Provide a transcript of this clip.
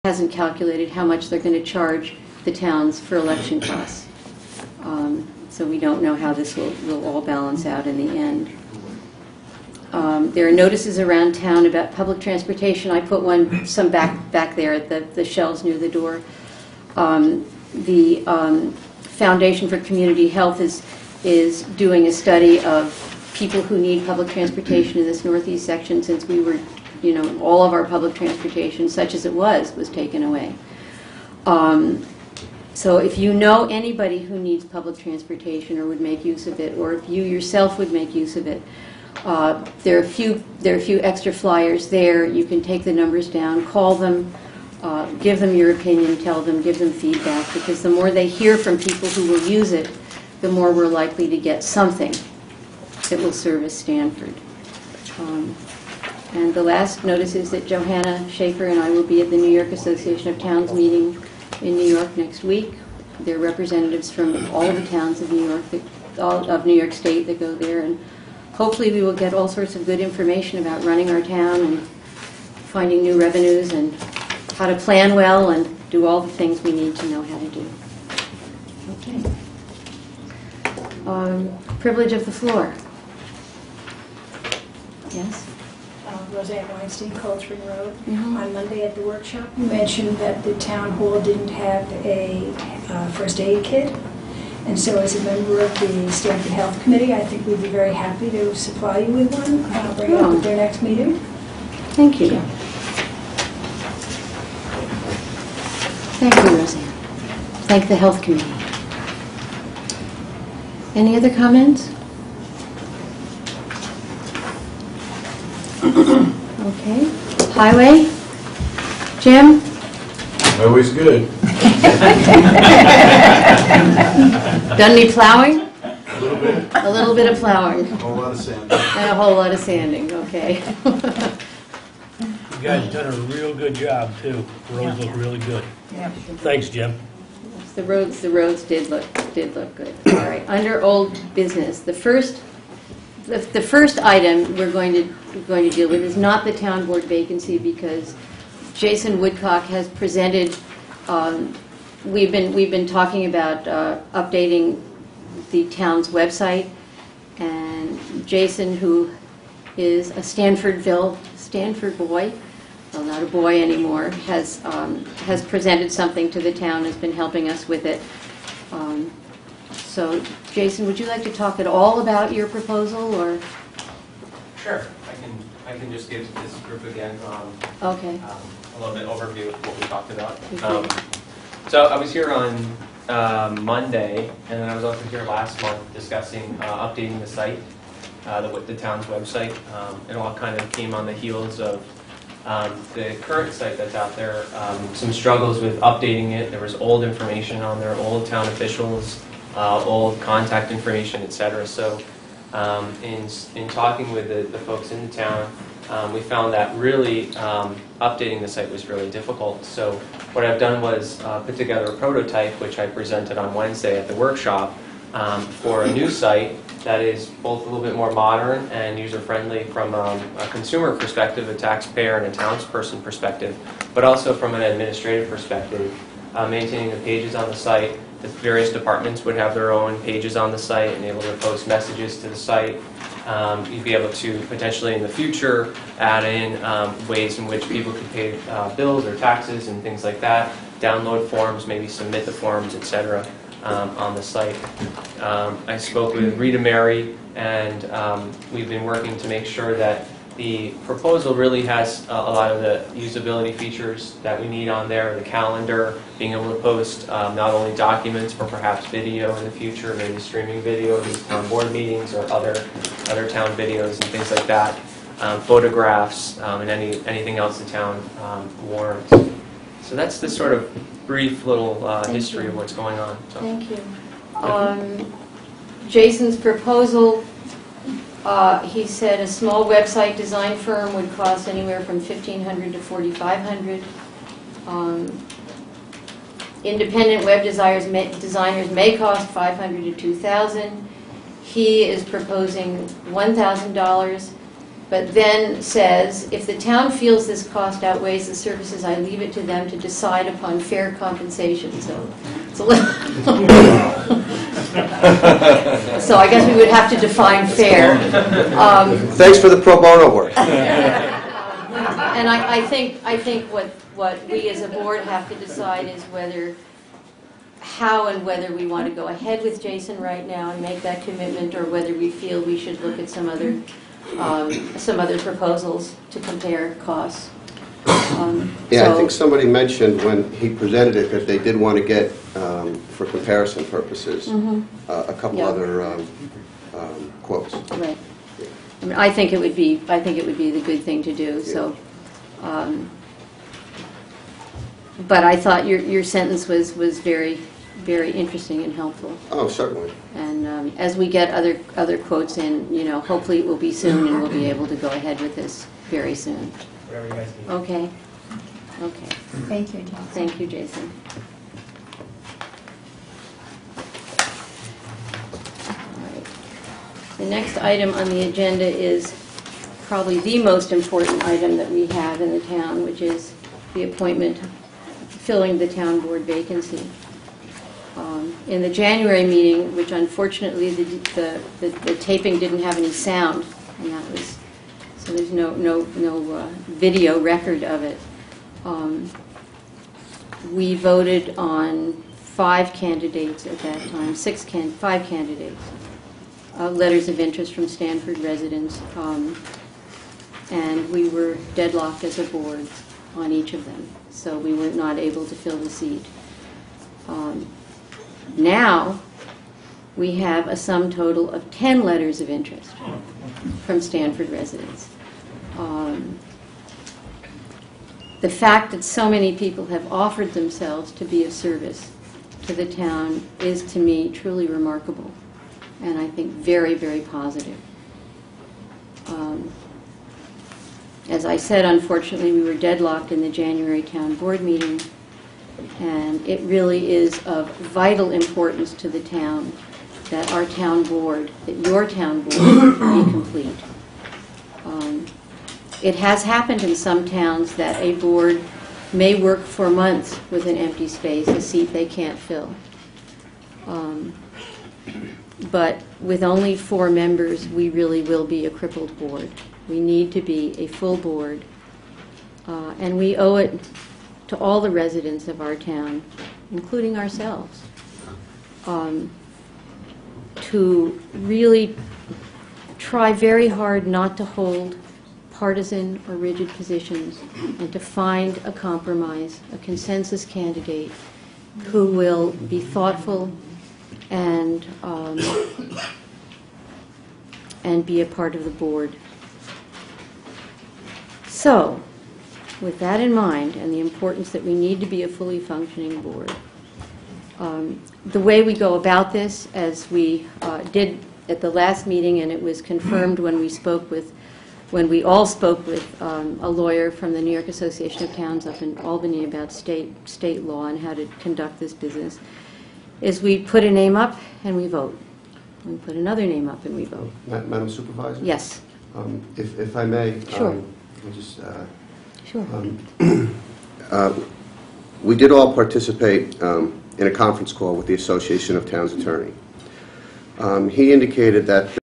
hasn't calculated how much they're going to charge the towns for election costs. So we don't know how this will all balance out in the end. There are notices around town about public transportation. I put some back there at the shelves near the door. The Foundation for Community Health is doing a study of people who need public transportation in this northeast section, since we were, all of our public transportation, such as it was taken away. So if you know anybody who needs public transportation or would make use of it, or if you yourself would make use of it, there are a few extra flyers there. You can take the numbers down, call them, give them your opinion, give them feedback, because the more they hear from people who will use it, the more we're likely to get something that will service Stanford. And the last notice is that Johanna Schaefer and I will be at the New York Association of Towns meeting in New York next week. There are representatives from all of the towns of New York, of New York State, that go there, and hopefully we will get all sorts of good information about running our town and finding new revenues and how to plan well and do all the things we need to know how to do. Okay. Privilege of the floor. Yes? Roseanne Weinstein, Cold Spring Road. On Monday at the workshop, you mentioned that the town hall didn't have a first aid kit. And so as a member of the Stanford Health Committee, I think we'd be very happy to supply you with one, bring it up at their next meeting. Thank you. Thank you, Roseanne. Thank the Health Committee. Any other comments? Okay. Highway? Jim? Always good. Done any plowing? A little bit. A little bit of plowing. A whole lot of sand. And a whole lot of sanding, okay. You guys done a real good job, too. The roads look really good. Yeah. Thanks, Jim. The roads did look good. All right. Under old business, the first item we're going to deal with is not the town board vacancy, because Jason Woodcock has presented. We've been talking about updating the town's website, and Jason, who is a Stanford boy, well, not a boy anymore, has presented something to the town, has been helping us with it. So, Jason, would you like to talk at all about your proposal, or? Sure, I can just give this group again Okay. a little bit overview of what we talked about. So I was here on Monday, and then I was also here last month discussing updating the site, the town's website. It all kind of came on the heels of the current site that's out there. Some struggles with updating it. There was old information on there, old town officials, old contact information, etc. So in talking with the folks in the town, we found that really updating the site was really difficult. So what I've done was put together a prototype, which I presented on Wednesday at the workshop, for a new site that is both a little bit more modern and user-friendly from a consumer perspective, a taxpayer and a townsperson perspective, but also from an administrative perspective, maintaining the pages on the site. The various departments would have their own pages on the site and able to post messages to the site. You'd be able to potentially in the future add in ways in which people could pay bills or taxes and things like that, download forms, maybe submit the forms, etc. On the site. I spoke with Rita Mary, and we've been working to make sure that the proposal really has a lot of the usability features that we need on there, the calendar, being able to post not only documents, but perhaps video in the future, maybe streaming video of these town board meetings or other town videos and things like that, photographs, and anything else the town warrants. So that's the sort of brief little history of what's going on. So. Thank you. Jason's proposal, he said a small website design firm would cost anywhere from $1,500 to $4,500. Independent web designers may cost $500 to $2,000. He is proposing $1,000. but then says, if the town feels this cost outweighs the services, I leave it to them to decide upon fair compensation. So it's a little so I guess we would have to define fair. Thanks for the pro bono work. And I think what we as a board have to decide is how and whether we want to go ahead with Jason right now and make that commitment, or whether we feel we should look at some other proposals to compare costs. Yeah, I think somebody mentioned when he presented it that they did want to get, for comparison purposes, a couple Yeah. other quotes. Right. I mean, I think it would be the good thing to do. So, but I thought your sentence was very, very interesting and helpful. Oh, certainly. And as we get other quotes in, hopefully it will be soon, and we'll be able to go ahead with this very soon. Whatever you guys need. Okay. Okay. Thank you, Jason. Thank you, Jason. All right. The next item on the agenda is probably the most important item that we have in the town, which is the appointment, filling the town board vacancy. In the January meeting, which unfortunately the taping didn't have any sound, and that was, so there's no video record of it. We voted on 5 candidates at that time, 5 candidates, letters of interest from Stanford residents, and we were deadlocked as a board on each of them, so we were not able to fill the seat. Now, we have a sum total of 10 letters of interest from Stanford residents. The fact that so many people have offered themselves to be of service to the town is, to me, truly remarkable, and I think very, very positive. As I said, unfortunately, we were deadlocked in the January town board meeting, and it really is of vital importance to the town that our town board, that your town board, be complete. It has happened in some towns that a board may work for months with an empty space, a seat they can't fill. But with only 4 members, we really will be a crippled board. We need to be a full board, and we owe it to all the residents of our town, including ourselves, to really try very hard not to hold partisan or rigid positions, and to find a compromise, a consensus candidate who will be thoughtful and be a part of the board. So, with that in mind, and the importance that we need to be a fully functioning board, the way we go about this, as we did at the last meeting, and it was confirmed when we all spoke with a lawyer from the New York Association of Towns up in Albany about state law and how to conduct this business, is we put a name up and we vote. We put another name up and we vote. Madam Supervisor? Yes. If I may, Sure. I'll just, Sure. we did all participate in a conference call with the Association of Towns Attorney. He indicated that